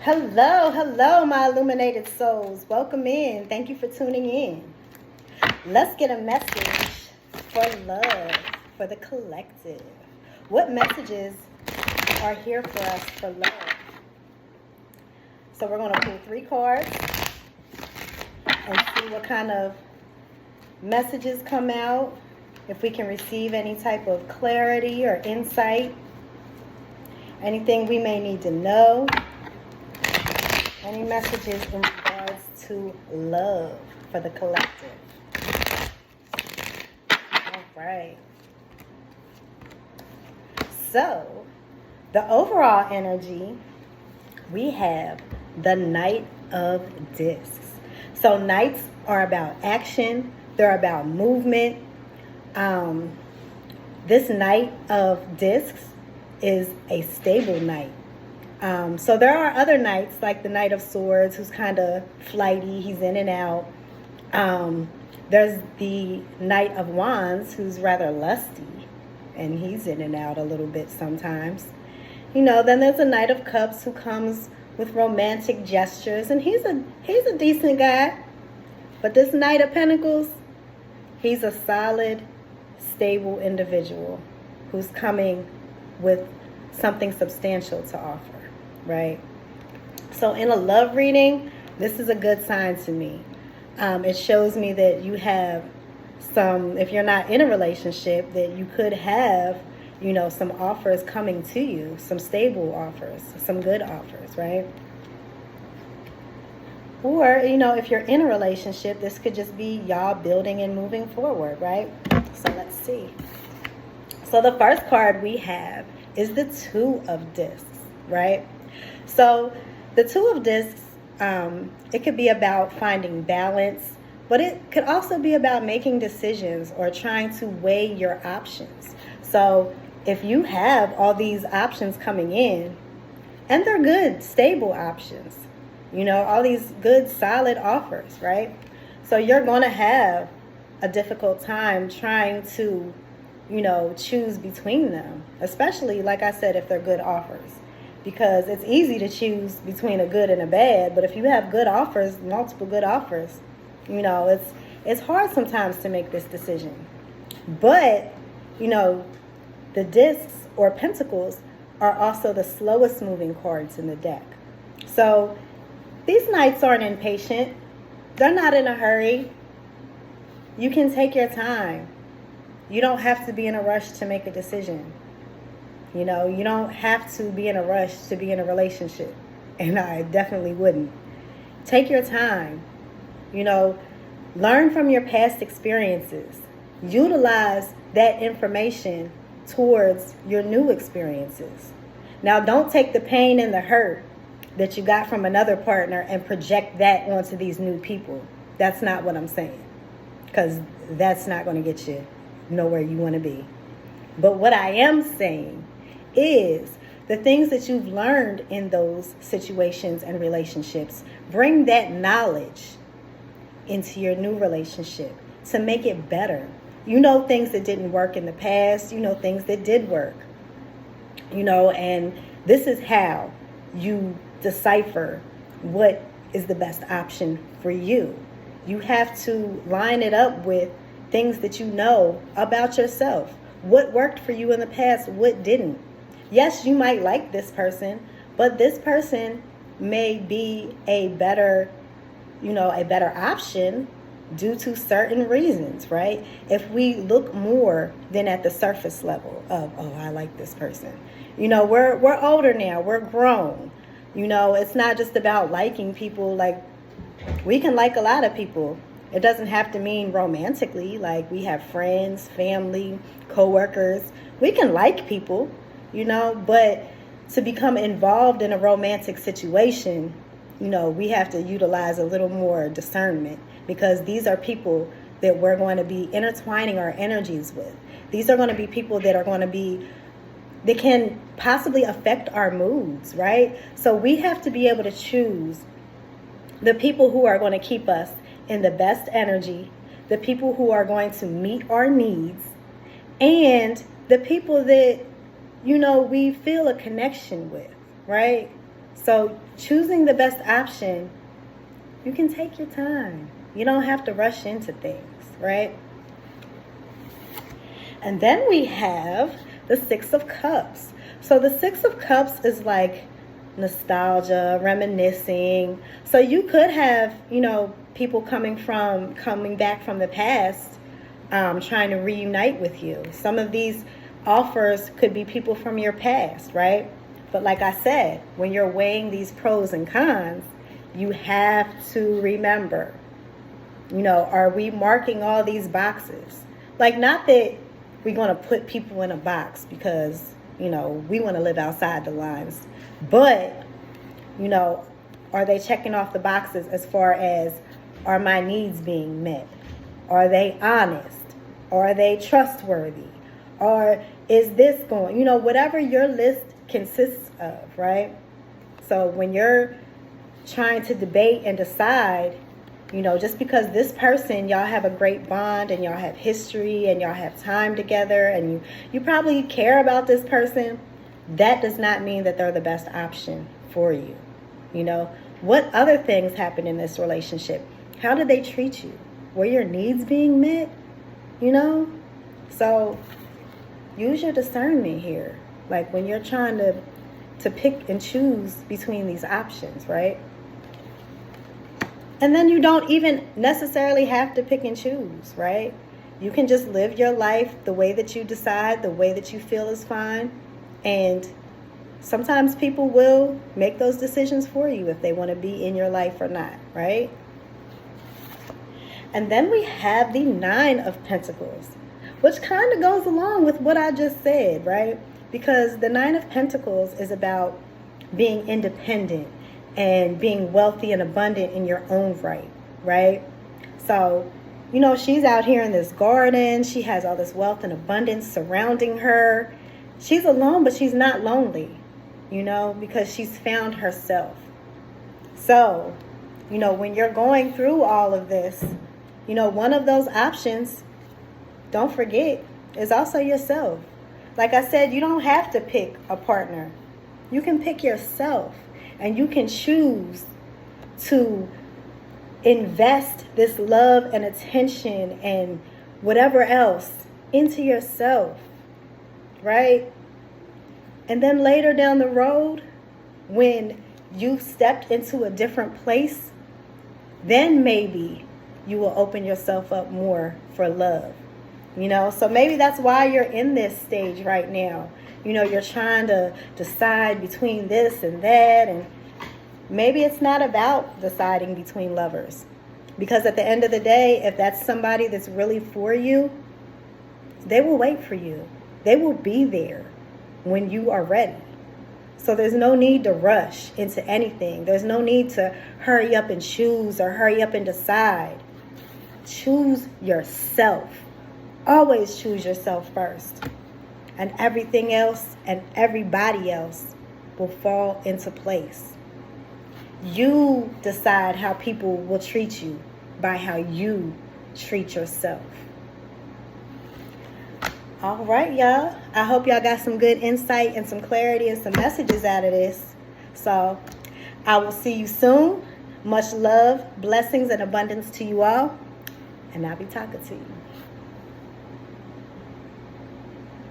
Hello, my illuminated souls. Welcome in. Thank you for tuning in. Let's get a message for love, for the collective. What messages are here for us for love? So we're going to pull 3 cards and see what kind of messages come out. If we can receive any type of clarity or insight. Anything we may need to know. Any messages in regards to love for the collective. All right. So, the overall energy, we have the Knight of Discs. So, Knights are about action. They're about movement. This Knight of Discs is a stable knight. So there are other knights, like the Knight of Swords, who's kind of flighty. He's in and out. There's the Knight of Wands, who's rather lusty, and he's in and out a little bit sometimes. You know, then there's the Knight of Cups, who comes with romantic gestures, and he's a decent guy. But this Knight of Pentacles, he's a solid, stable individual who's coming with something substantial to offer. Right? So in a love reading, this is a good sign to me. It shows me that you have some, if you're not in a relationship, that you could have, you know, some offers coming to you, some stable offers, some good offers, right? Or, you know, if you're in a relationship, this could just be y'all building and moving forward, right? So let's see. So the first card we have is the Two of Discs, right? So the Two of Discs, it could be about finding balance, but it could also be about making decisions or trying to weigh your options. So if you have all these options coming in, and they're good, stable options, you know, all these good, solid offers, right? So you're going to have a difficult time trying to, you know, choose between them, especially, like I said, if they're good offers. Because it's easy to choose between a good and a bad, but if you have good offers, multiple good offers, you know, it's hard sometimes to make this decision. But, you know, the discs or pentacles are also the slowest moving cards in the deck. So these knights aren't impatient. They're not in a hurry. You can take your time. You don't have to be in a rush to make a decision. You know, you don't have to be in a rush to be in a relationship. And I definitely wouldn't. Take your time. You know, learn from your past experiences. Utilize that information towards your new experiences. Now, don't take the pain and the hurt that you got from another partner and project that onto these new people. That's not what I'm saying. Because that's not going to get you nowhere you want to be. But what I am saying is the things that you've learned in those situations and relationships, bring that knowledge into your new relationship to make it better. You know things that didn't work in the past, you know things that did work. You know, and this is how you decipher what is the best option for you. You have to line it up with things that you know about yourself. What worked for you in the past, what didn't. Yes, you might like this person, but this person may be a better, you know, a better option due to certain reasons, right? If we look more than at the surface level of, oh, I like this person. You know, we're older now, we're grown. You know, it's not just about liking people. Like, we can like a lot of people. It doesn't have to mean romantically. Like, we have friends, family, co-workers. We can like people, you know, but to become involved in a romantic situation, you know, we have to utilize a little more discernment, because these are people that we're going to be intertwining our energies with. These are going to be people that are going to be, they can possibly affect our moods, right? So we have to be able to choose the people who are going to keep us in the best energy, the people who are going to meet our needs, and the people that, you know, we feel a connection with, right? So choosing the best option, you can take your time. You don't have to rush into things, right? And then we have the Six of Cups. So the Six of Cups is like nostalgia, reminiscing. So you could have, people coming back from the past, trying to reunite with you. Some of these offers could be people from your past, right? But like I said, when you're weighing these pros and cons, you have to remember, are we marking all these boxes? Like, not that we're going to put people in a box because, we want to live outside the lines. But, are they checking off the boxes as far as, are my needs being met? Are they honest? Are they trustworthy? Or is this going, whatever your list consists of, right? So when you're trying to debate and decide, just because this person, y'all have a great bond and y'all have history and y'all have time together and you probably care about this person, that does not mean that they're the best option for you. What other things happened in this relationship? How did they treat you? Were your needs being met? So use your discernment here. Like when you're trying to pick and choose between these options, right? And then you don't even necessarily have to pick and choose, right? You can just live your life the way that you decide, the way that you feel is fine. And sometimes people will make those decisions for you if they want to be in your life or not, right? And then we have the Nine of Pentacles, which kind of goes along with what I just said, right? Because the Nine of Pentacles is about being independent and being wealthy and abundant in your own right, right? So, she's out here in this garden. She has all this wealth and abundance surrounding her. She's alone, but she's not lonely, because she's found herself. So, when you're going through all of this, one of those options, don't forget, is also yourself. Like I said, you don't have to pick a partner. You can pick yourself, and you can choose to invest this love and attention and whatever else into yourself, right? And then later down the road, when you've stepped into a different place, then maybe you will open yourself up more for love. So maybe that's why you're in this stage right now. You're trying to decide between this and that, and maybe it's not about deciding between lovers. Because at the end of the day, if that's somebody that's really for you, they will wait for you. They will be there when you are ready. So there's no need to rush into anything. There's no need to hurry up and choose or hurry up and decide. Choose yourself. Always choose yourself first. And everything else and everybody else will fall into place. You decide how people will treat you by how you treat yourself. All right, y'all. I hope y'all got some good insight and some clarity and some messages out of this. So I will see you soon. Much love, blessings, and abundance to you all. And I'll be talking to you.